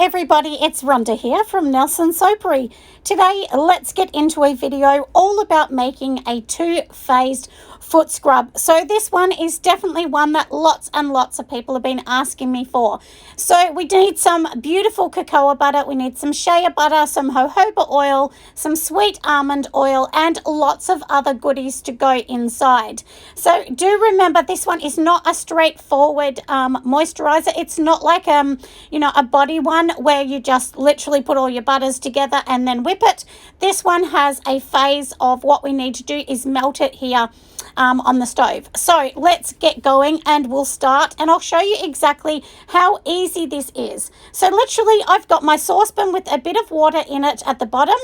everybody, it's Rhonda here from Nelson Soapery. Today, let's get into a video all about making a two-phased foot scrub. So this one is definitely one that lots and lots of people have been asking me for. So we need some beautiful cocoa butter, we need some shea butter, some jojoba oil, some sweet almond oil, and lots of other goodies to go inside. So do remember, this one is not a straightforward moisturizer. It's not like a body one where you just literally put all your butters together and then whip it. This one has a phase of what we need to do is melt it here on the stove. So let's get going and we'll start, and I'll show you exactly how easy this is. So literally I've got my saucepan with a bit of water in it at the bottom,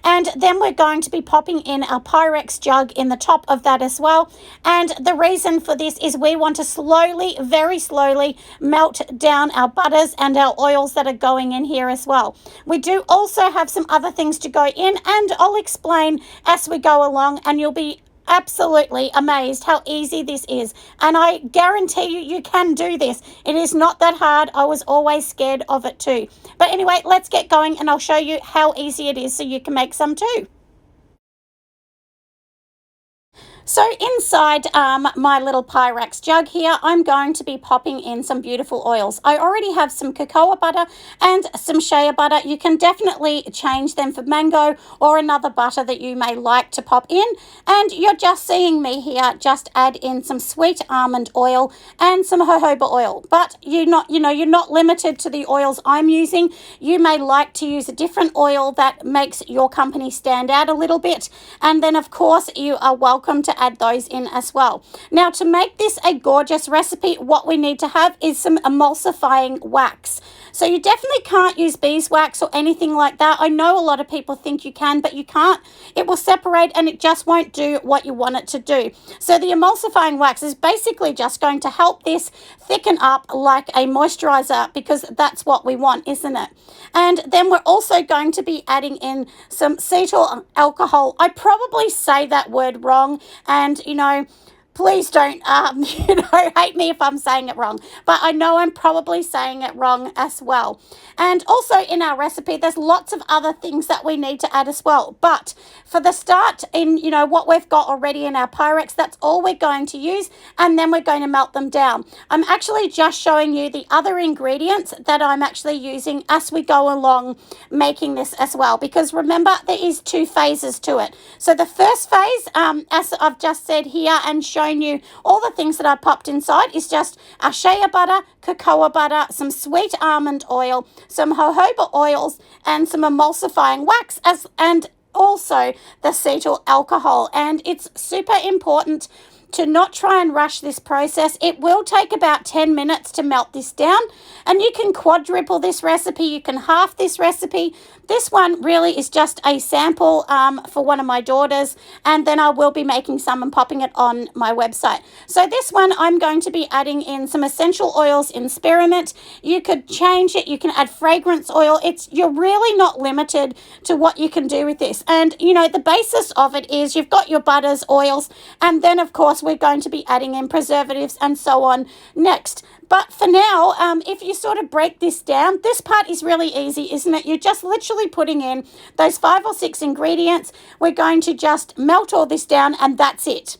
and then we're going to be popping in our Pyrex jug in the top of that as well. And the reason for this is we want to slowly, very slowly melt down our butters and our oils that are going in here as well. We do also have some other things to go in, and I'll explain as we go along, and you'll be absolutely amazed how easy this is. And I guarantee you can do this. It is not that hard. I was always scared of it too. But anyway, let's get going and I'll show you how easy it is so you can make some too. So inside my little Pyrex jug here, I'm going to be popping in some beautiful oils. I already have some cocoa butter and some shea butter. You can definitely change them for mango or another butter that you may like to pop in. And you're just seeing me here just add in some sweet almond oil and some jojoba oil. But you're not limited to the oils I'm using. You may like to use a different oil that makes your company stand out a little bit. And then of course you are welcome to add those in as well. Now, to make this a gorgeous recipe, what we need to have is some emulsifying wax. So you definitely can't use beeswax or anything like that. I know a lot of people think you can, but you can't. It will separate and it just won't do what you want it to do. So the emulsifying wax is basically just going to help this thicken up like a moisturizer, because that's what we want, isn't it? And then we're also going to be adding in some cetyl alcohol. I probably say that word wrong, and please don't, hate me if I'm saying it wrong. But I know I'm probably saying it wrong as well. And also in our recipe, there's lots of other things that we need to add as well. But for the start, in what we've got already in our Pyrex, that's all we're going to use. And then we're going to melt them down. I'm actually just showing you the other ingredients that I'm actually using as we go along making this as well. Because remember, there is two phases to it. So the first phase, as I've just said here and shown you all the things that I popped inside, is just a shea butter, cocoa butter, some sweet almond oil, some jojoba oils, and some emulsifying wax, and also the cetyl alcohol. And it's super important to not try and rush this process. It will take about 10 minutes to melt this down, and you can quadruple this recipe, you can half this recipe. This one really is just a sample for one of my daughters, and then I will be making some and popping it on my website. So this one, I'm going to be adding in some essential oils in spearmint. You could change it, you can add fragrance oil. You're really not limited to what you can do with this. And the basis of it is you've got your butters, oils, and then of course we're going to be adding in preservatives and so on next. But for now, if you sort of break this down, this part is really easy, isn't it? You're just literally putting in those 5 or 6 ingredients. We're going to just melt all this down, and that's it.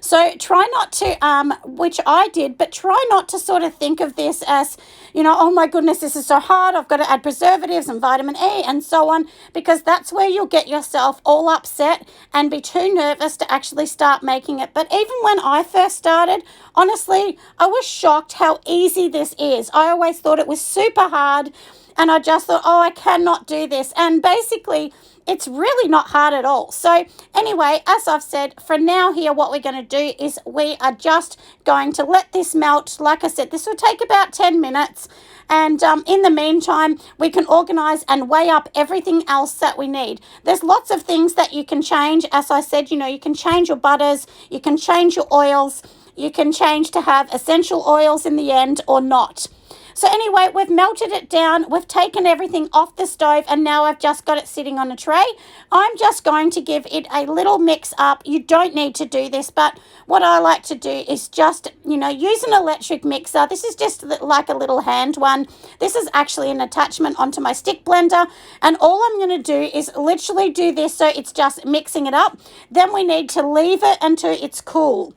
So try not to, which I did, but try not to sort of think of this as, oh my goodness, this is so hard. I've got to add preservatives and vitamin E and so on, because that's where you'll get yourself all upset and be too nervous to actually start making it. But even when I first started, honestly, I was shocked how easy this is. I always thought it was super hard, and I just thought, oh, I cannot do this. And basically, it's really not hard at all. So anyway, as I've said, for now here, what we're going to do is we are just going to let this melt. Like I said, this will take about 10 minutes. And in the meantime, we can organize and weigh up everything else that we need. There's lots of things that you can change. As I said, you can change your butters, you can change your oils, you can change to have essential oils in the end or not. So anyway, we've melted it down. We've taken everything off the stove and now I've just got it sitting on a tray. I'm just going to give it a little mix up. You don't need to do this, but what I like to do is just, use an electric mixer. This is just like a little hand one. This is actually an attachment onto my stick blender. And all I'm going to do is literally do this so it's just mixing it up. Then we need to leave it until it's cool.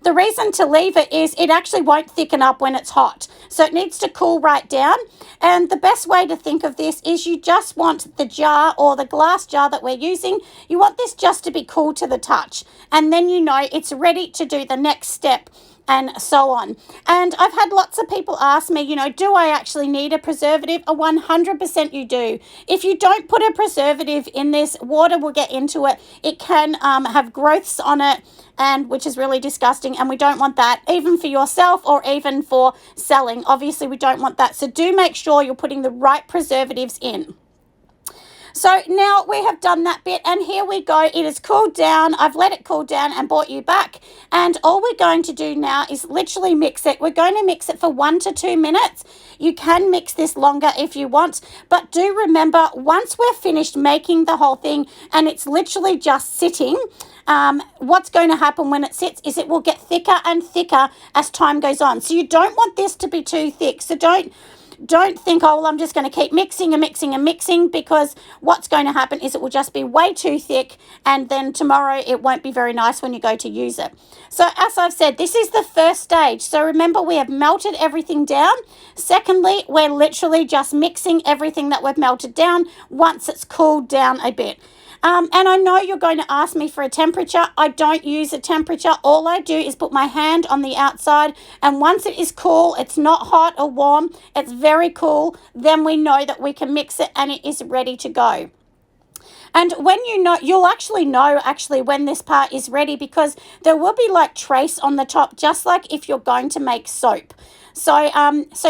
The reason to leave it is it actually won't thicken up when it's hot. So it needs to cool right down. And the best way to think of this is you just want the jar or the glass jar that we're using, you want this just to be cool to the touch. And then it's ready to do the next step and so on. And I've had lots of people ask me, do I actually need a preservative? 100% you do. If you don't put a preservative in this, water will get into it. It can have growths on it, and which is really disgusting, and we don't want that even for yourself or even for selling. Obviously, we don't want that. So do make sure you're putting the right preservatives in. So now we have done that bit and here we go. It has cooled down. I've let it cool down and brought you back. And all we're going to do now is literally mix it. We're going to mix it for 1 to 2 minutes. You can mix this longer if you want, but do remember once we're finished making the whole thing and it's literally just sitting, what's going to happen when it sits is it will get thicker and thicker as time goes on. So you don't want this to be too thick. So don't think, oh, well, I'm just going to keep mixing and mixing and mixing, because what's going to happen is it will just be way too thick and then tomorrow it won't be very nice when you go to use it. So as I've said, this is the first stage. So remember, we have melted everything down. Secondly, we're literally just mixing everything that we've melted down once it's cooled down a bit. And I know you're going to ask me for a temperature. I don't use a temperature. All I do is put my hand on the outside, and once it is cool, it's not hot or warm, it's very cool, then we know that we can mix it and it is ready to go. And when you'll actually know when this part is ready, because there will be like trace on the top, just like if you're going to make soap. So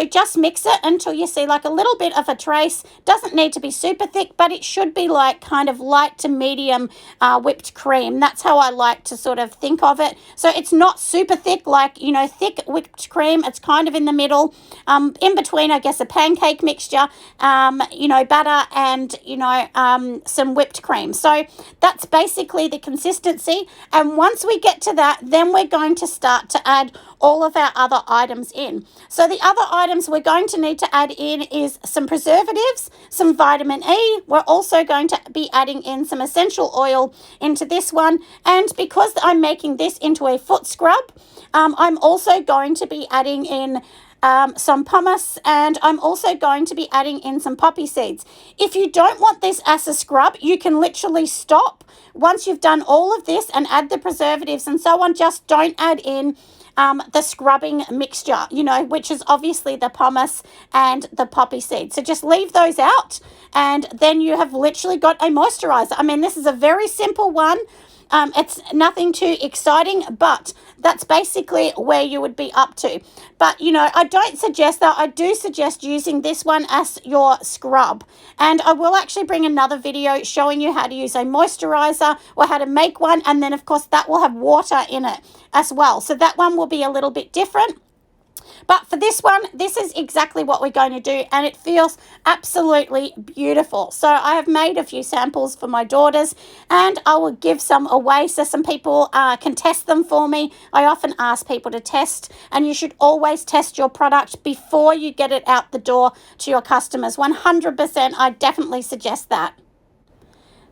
just mix it until you see like a little bit of a trace. Doesn't need to be super thick, but it should be like kind of light to medium whipped cream. That's how I like to sort of think of it. So it's not super thick, like, thick whipped cream. It's kind of in the middle, in between, I guess, a pancake mixture, butter and, some whipped cream. So that's basically the consistency. And once we get to that, then we're going to start to add all of our other items in. So the other items we're going to need to add in is some preservatives, some vitamin E. We're also going to be adding in some essential oil into this one. And because I'm making this into a foot scrub, I'm also going to be adding in some pumice, and I'm also going to be adding in some poppy seeds. If you don't want this as a scrub, you can literally stop once you've done all of this and add the preservatives and so on. Just don't add in the scrubbing mixture, which is obviously the pumice and the poppy seeds. So just leave those out, and then you have literally got a moisturizer. I mean, this is a very simple one. It's nothing too exciting, but that's basically where you would be up to. But, I don't suggest that. I do suggest using this one as your scrub. And I will actually bring another video showing you how to use a moisturizer or how to make one. And then, of course, that will have water in it as well. So that one will be a little bit different. But for this one, this is exactly what we're going to do, and it feels absolutely beautiful. So I have made a few samples for my daughters, and I will give some away so some people can test them for me. I often ask people to test, and you should always test your product before you get it out the door to your customers. 100%, I definitely suggest that.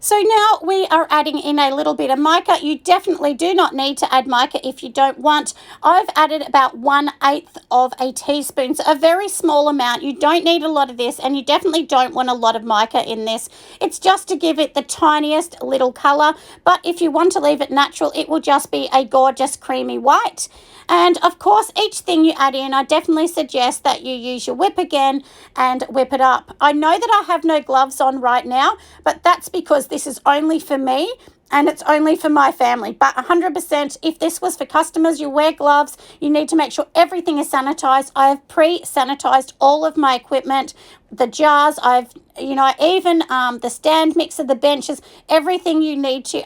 So now we are adding in a little bit of mica. You definitely do not need to add mica if you don't want. I've added about 1/8 of a teaspoon, so a very small amount. You don't need a lot of this, and you definitely don't want a lot of mica in this. It's just to give it the tiniest little color, but if you want to leave it natural, it will just be a gorgeous creamy white. And of course, each thing you add in, I definitely suggest that you use your whip again and whip it up. I know that I have no gloves on right now, but that's because this is only for me. and it's only for my family. But 100%, if this was for customers, you wear gloves. You need to make sure everything is sanitized. I have pre-sanitized all of my equipment, the jars. I've, even the stand mixer, the benches, everything you need to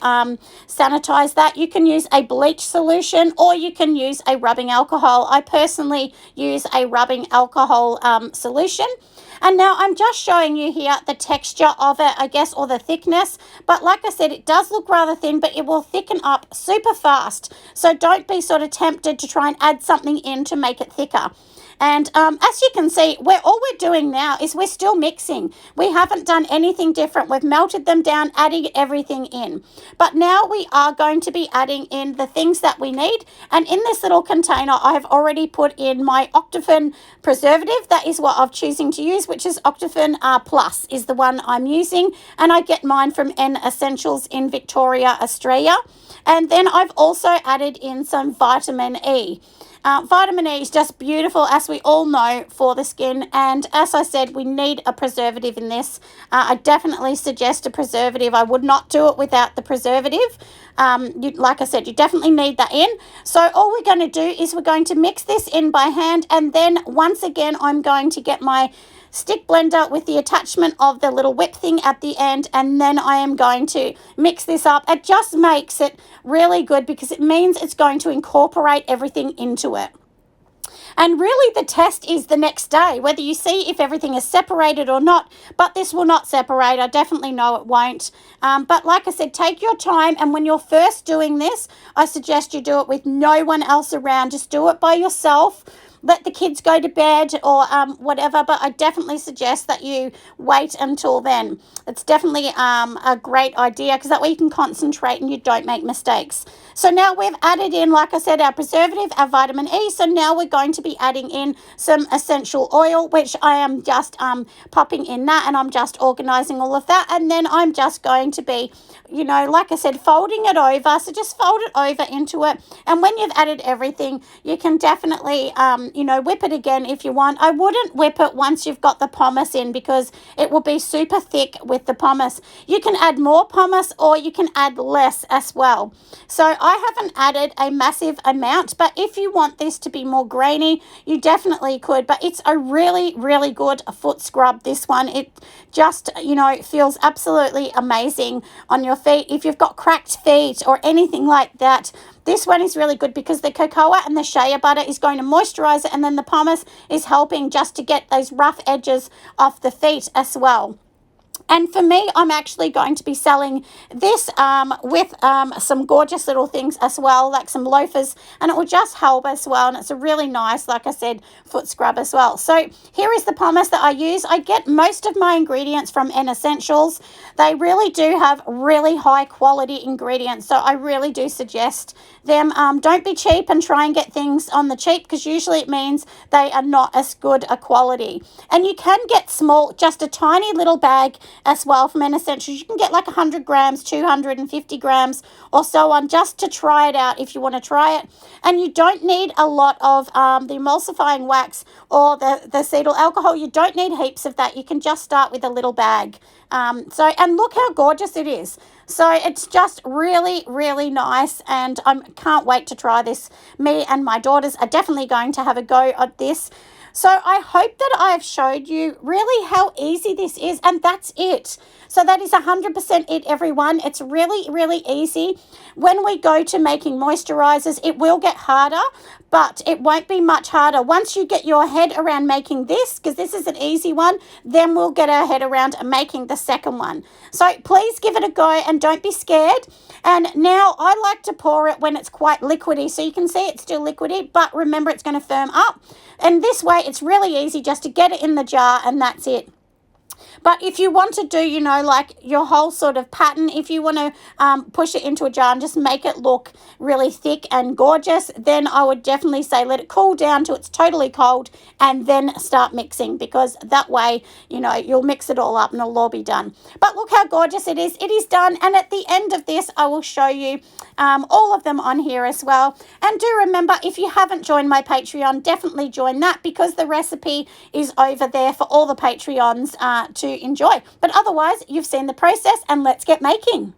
sanitize that. You can use a bleach solution or you can use a rubbing alcohol. I personally use a rubbing alcohol solution. And now I'm just showing you here the texture of it, I guess, or the thickness. But like I said, it does look rather thin, but it will thicken up super fast. So don't be sort of tempted to try and add something in to make it thicker. And as you can see, all we're doing now is we're still mixing. We haven't done anything different. We've melted them down, adding everything in. But now we are going to be adding in the things that we need. And in this little container, I have already put in my Octophen preservative. That is what I'm choosing to use, which is Octophen Plus is the one I'm using. And I get mine from N Essentials in Victoria, Australia. And then I've also added in some vitamin E. Vitamin E is just beautiful, as we all know, for the skin. And as I said, we need a preservative in this. I definitely suggest a preservative. I would not do it without the preservative. Like I said, you definitely need that in. So all we're going to do is we're going to mix this in by hand. And then once again, I'm going to get my stick blender with the attachment of the little whip thing at the end, and then I am going to mix this up. It just makes it really good because it means it's going to incorporate everything into it. And really the test is the next day, whether you see if everything is separated or not, but this will not separate. I definitely know it won't. But like I said, take your time, and when you're first doing this, I suggest you do it with no one else around. Just do it by yourself. Let the kids go to bed or whatever, but I definitely suggest that you wait until then. It's definitely a great idea because that way you can concentrate and you don't make mistakes. So now we've added in, like I said, our preservative, our vitamin E. So now we're going to be adding in some essential oil, which I am just popping in that, and I'm just organizing all of that. And then I'm just going to be, like I said, folding it over. So just fold it over into it. And when you've added everything, you can definitely, whip it again if you want. I wouldn't whip it once you've got the pumice in because it will be super thick with the pumice. You can add more pumice or you can add less as well. So I haven't added a massive amount, but if you want this to be more grainy, you definitely could. But it's a really, really good foot scrub, this one. It just, feels absolutely amazing on your feet. If you've got cracked feet or anything like that, this one is really good because the cocoa and the shea butter is going to moisturize it, and then the pumice is helping just to get those rough edges off the feet as well. And for me, I'm actually going to be selling this with some gorgeous little things as well, like some loafers, and it will just help as well. And it's a really nice, like I said, foot scrub as well. So here is the pumice that I use. I get most of my ingredients from N Essentials. They really do have really high quality ingredients, so I really do suggest them. Don't be cheap and try and get things on the cheap, because usually it means they are not as good a quality. And you can get small, just a tiny little bag as well from N Essentials. You can get like 100 grams, 250 grams or so on, just to try it out if you want to try it. And you don't need a lot of the emulsifying wax or the acetyl alcohol. You don't need heaps of that. You can just start with a little bag. And look how gorgeous it is. So it's just really, really nice, and I can't wait to try this. Me and my daughters are definitely going to have a go at this. So I hope that I have showed you really how easy this is, and that's it. So that is 100% it, everyone. It's really, really easy. When we go to making moisturizers, it will get harder, but it won't be much harder. Once you get your head around making this, because this is an easy one, then we'll get our head around making the second one. So please give it a go and don't be scared. And now I like to pour it when it's quite liquidy, so you can see it's still liquidy, but remember it's going to firm up. And this way it's really easy just to get it in the jar, and that's it. But if you want to do, like your whole sort of pattern, if you want to push it into a jar and just make it look really thick and gorgeous, then I would definitely say let it cool down till it's totally cold and then start mixing, because that way, you'll mix it all up and it'll all be done. But look how gorgeous it is. It is done. And at the end of this, I will show you all of them on here as well. And do remember, if you haven't joined my Patreon, definitely join that, because the recipe is over there for all the Patreons to enjoy. But otherwise, you've seen the process, and let's get making.